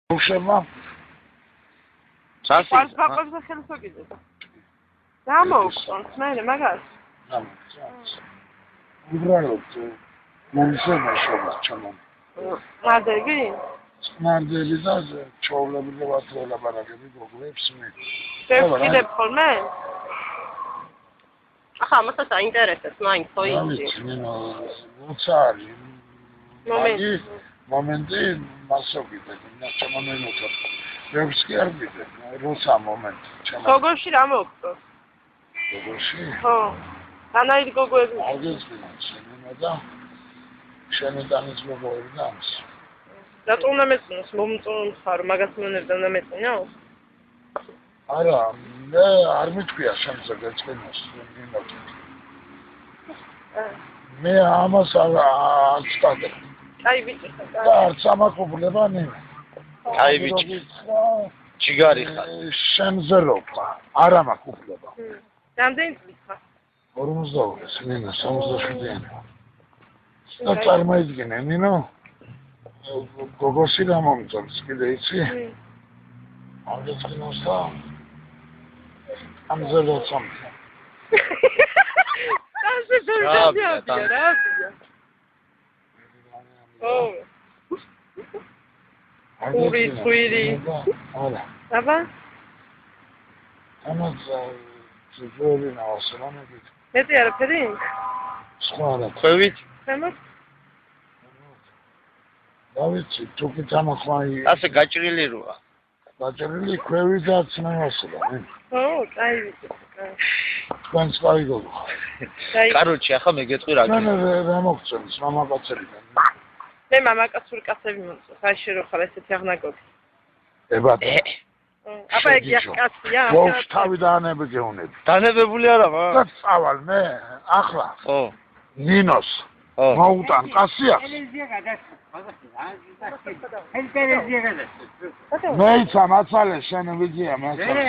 Უშემა ჩასი პარს ბაყებზე ხელს ვაკიდებ. გამოვხსნს მე მაგას. უბრალოდ მომსება შობა ჩამო. მადები? მადები და ჩოვლები და ვათროლა ბარაგები გოგლებს მე. შევკიდებ ხოლმე? ახლა ამასაც აინტერესებს მაინც ხო იცი? როცა არის მომენტი მასოგიდე და ჩამონენოთო. მეც კი არ ვიდე, როცა მომენტი ჩამო. გოგოში რა მოხდა? გოგოში? ხო. განაირი გოგოები. აგეცნა შენება და შენედანის გოგოები და ამის. რატომ უნდა მეწონოს? მომწონს ხარ, მაგას მონერდა უნდა მეწონო? არა, მე არ მithქვია შენზე გეწყინოს, მინდოდა. მე ამას არ ვსტადებ. აი ბიჭო, და არც ამაკუბლება ნიმე. აი ბიჭი. ჩიგარი ხარ. შენზე როქა, არ ამაკუბლება. რამდენი წლის ხარ? 42, მინდა 67-იანი. და წარმოიდგინე, ნინო. გოგოსი რა მომწონს, კიდე იცი? აგეცნოს და ამზე ლოცამ. ასე დორდია რა. ო. ორი ხვირი. არა. აბა? ამას ზოგიერთი ნავსრამებით. მეტი არაფერი? სხვა რა. ხვევით? ხემოთ? დავიცი, თუ კი თამახმაი. ასე გაჭრილი როა. გაჭრილი ქვევი და ცნაოსება, მე. ო, კაი ვიცი. თქვენს კაი გოგო. კაროჩი, ახლა მე გეტყვი რა. მე რა მოგწონს მამაკაცებიდან. მე მამაკაცური კაცები მომწონს, აი შე რო ხარ ესეთი აღნაგობი. ებადა. აბა ეგ კაცია. ვოშ თავი დაანები გეუნები. დანებებული არა მაგ. და წავალ მე, ახლა. ხო. ნინოს. ხო. მოუტან კაცია. მეცა მაცალე შენ ვიძია მაცალე.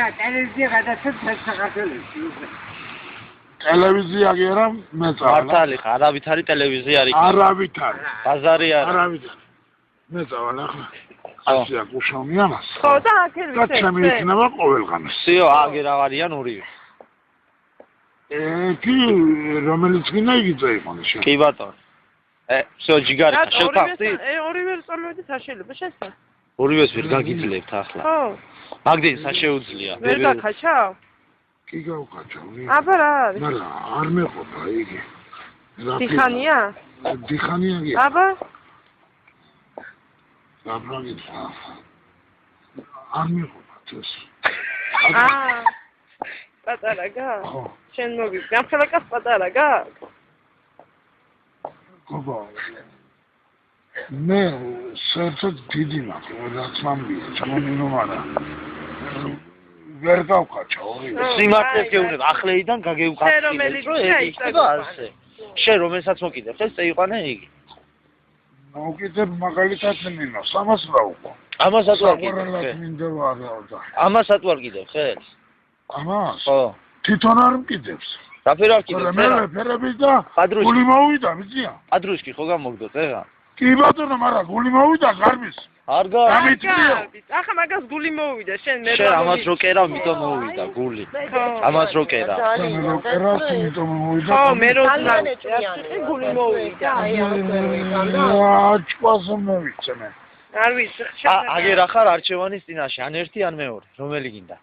ტელევიზია გერა მეცალა. მართალი ხარ, არავითარი ტელევიზია არ იქნება. არავითარი. ბაზარი არა. არავითარი. მეცალა ახლა. ასია გუშავმი ამას. ხო და აქ და ჩემი იქნება ყოველღამის. სიო, აგერ ავარიან ორივე. კი, რომელიც გინდა იგიწე იყო შენ. კი ბატონო. всё ჯიგარი ხარ, შევთანხმდი? ორივე წამოვიდეთ არ შეიძლება შესა. ორივეს ვერ გაგიძლებთ ახლა. ხო. მაგდენ საშეუძლია. ვერ გაკაჩავ? კი გავკაჩავ. აბა რა არის? მაგრამ არ მეყოფა იგი. დიხანია? დიხანია კი. აბა? დაბრუნდით. არ მეყოფა ეს. პატარა გა? ხო. შენ მოგიყვი. ამ ხელაკაც პატარა გა? გოგო. მე საერთოდ დიდი მაქვს, რაც მომბია, ჩამომინო მარა. ვერ გავკაჩა ორივე. სიმართლეს გეუბნებ, ახლეიდან გაგევკაცი, რომ იქნება ასე. შენ რომელსაც მოკიდებ, ეს წეიყვანე იგი. მოკიდებ მაგალითად ნინო, 300 რა უკვე. ამასაც ვარ კიდევ. ამასაც ვარ კიდევ, ხელს. ამას? ხო. თვითონ არ მკიდებს. რაფერ არ კიდევ? მე ფერები და გული მოვიდა, ვიცია? ადრუშკი ხო გამოგდოთ, ეხა? კი ბატონო, მაგრამ გული მოვიდა გარბის. არ გამიწვიო. ახლა მაგას გული მოვიდა, შენ მე შენ ამას რო კერა, მიტომ მოვიდა გული. ამას რო კერა. შენ რო კერა, მიტომ მოვიდა. ხო, მე რო გული მოვიდა. აჩკვას მოვიცე მე. არ ვიცი, აგერ ახარ არჩევანის წინაშე, ან ერთი, ან მეორე, რომელი გინდა?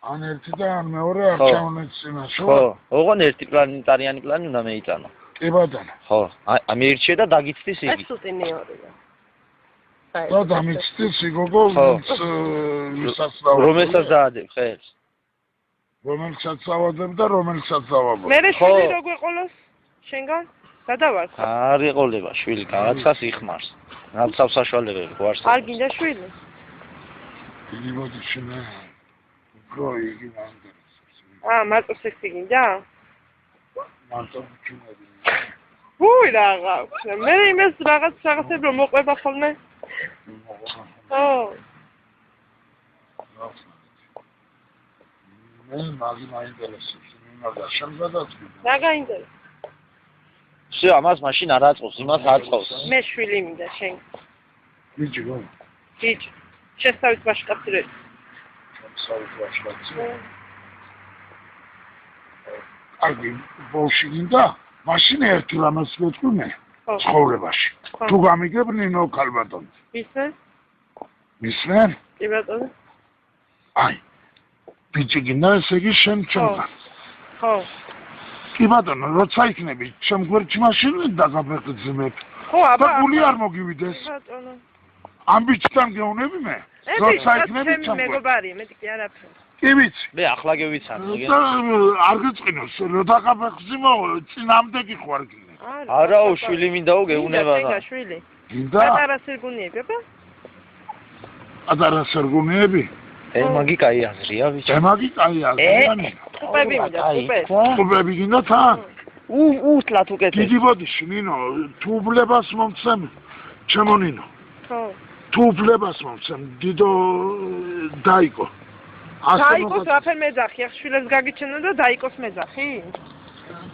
ან ერთი და ან მეორე არჩევანის წინაშე. ხო, ოღონ ერთი პლანეტარიანი პლანი უნდა მეიტანო. კი ბატონო. ხო, ამირჩიე და დაგიცდის იგი. ეს თუთი მეორია. და დამიცდის იგოგო რომელსაც დაადებ ხელს. რომელსაც დავადებ და რომელსაც დავაბო. მე შვილი რო გვეყოლოს შენგან? გადავარ. არ ეყოლება შვილი, რაღაცას იხმარს. რაღაცა საშუალებები გვარს. არ გინდა შვილი? იგი მოდი შენე. რო იგი მანდ. მარტო სექსი გინდა? მარტო ჩუნები. უი რაღა. მე იმეს რაღაცები რომ მოყვება ხოლმე. ხო. მე მაგი მაინტერესებს. მაგრამ შემზადაცი. რა გაინტერესებს? შე ამას მაშინ არ აწყობს, იმას აწყობს. მე შვილი მინდა შენ. ბიჭი გო. ბიჭი. შესავის ბაშკაცი რო შემსავის ბაშკაცი. კარგი, ბოლში გინდა? მაშინ ერთი რამას ვეთქვი ცხოვრებაში. თუ გამიგებ ნინო ქალბატონი. მისმენ? კი ბატონო. აი. ბიჭი გინდა ესე იგი შენ ჩემთან. ხო. კი ბატონო, როცა იქნები ჩემ გვერდში მაშინ დაგაბერძმებ. ხო, აბა. და გული არ მოგივიდეს. ბატონო. ამ ბიჭთან გეუნები მე? როცა იქნები ჩემ გვერდში. მეგობარია, მეტი კი არაფერი. კი ვიცი. მე ახლა გევიცანო. არ გეწყინოს, რო დაგაბერძმო, წინამდე გიხوار გინე. არაო, შვილი მინდაო გეუნება. გინდა შვილი. გინდა? პატარა სირგუნიები, აბა? პატარა სირგუნიები? მაგი კაი აზრია, ბიჭო. მაგი კაი აზრია. ტუპები მინდა, ტუპები. ტუპები გინდა თან? უთლათ უკეთეს. დიდი ბოდიში, ნინო, თუ უბლებას მომცემ, ჩემო ნინო. ხო. თუ უბლებას მომცემ, დიდო დაიკო. დაიკოს რაფერ მეძახი, ახ შვილებს გაგიჩენო და დაიკოს მეძახი?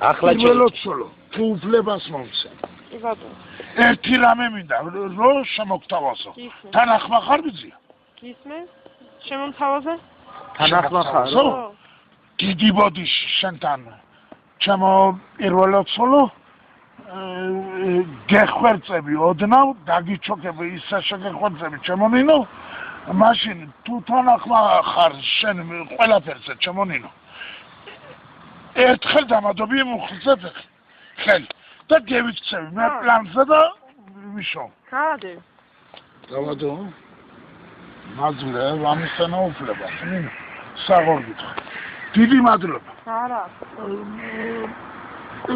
ახლა ველოცოლო, თუ უბლებას მომცემ. კი ბატონო. ერთი რამე მინდა, რო შემოგთავაზო. თან ახმახარ ბიძია? გისმენს? შემომთავაზე? თან ახმახარ. დიდი ბოდიში შენთან. ჩემო პირველოცოლო გეხვერწები ოდნავ, დაგიჩოქები ისე შეგეხვერწები ჩემო ნინო. მაშინ თუ თან ახმახარ შენ ყველაფერზე ჩემო ნინო. ერთხელ დამადობი მუხლზე ხელი. და გევიქცევი მე პლანზე და ვიშო. ხადე. დავადო. მადლე, ამისთანა უფლება. ნინო, საღორგით. დიდი მადლობა. არა.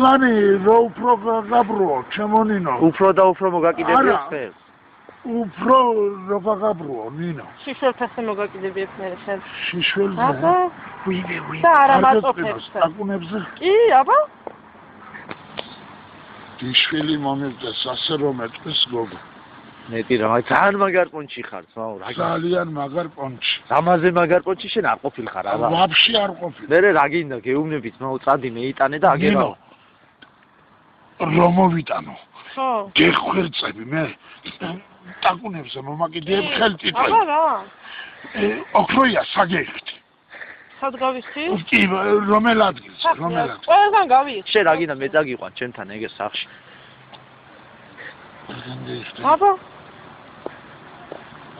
ლანი, რო უფრო გაგაბრუო, ჩემო ნინო. უფრო და უფრო მოგაკიდებიო ხელ. უფრო რო გაგაბრუო, ნინო. შიშველთასე მოგაკიდებიებ მე ხელ. შიშველზე? აბა. ვიგე. და არა მაწოფებს. საკუნებზე? კი, აბა. შვილი მომივდეს ასე რომ ეტყვის გოგო. მეტი რა, ძალიან მაგარ პონჩი ხარ, ძმაო, რა. ძალიან მაგარ პონჩი. ამაზე მაგარ პონჩი შენ არ ყოფილ ხარ, აბა. ვაფშე არ ყოფილი. მე რა გინდა, გეუბნები ძმაო, წადი მეიტანე და აგერავ. რომ მოვიტანო. ხო. გეხვერწები მე. ტაკუნებზე მომაკიდებ ხელტიტყვი. აბა რა. ოქროია საგეხთი. სად გავიხდი? კი, რომელ ადგილზე, რომელ ადგილზე? ყველგან გავიხდი. შენ რა გინდა მე წაგიყვან ჩემთან ეგ სახში. აბა.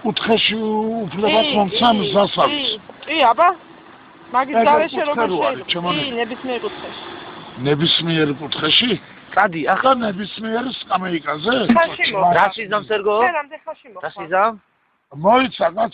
კუთხეში უფლებას მომცემ სასწაულს. კი, აბა. მაგის გარეშე როგორ შეიძლება? კი, ნებისმიერ კუთხეში. ნებისმიერ კუთხეში? წადი, ახლა ნებისმიერ სკამეიკაზე? ხაში მოხდა. რა სიზამ სერგო? შენ რამდენ ხაში მოხდა? რა სიზამ? მოიცა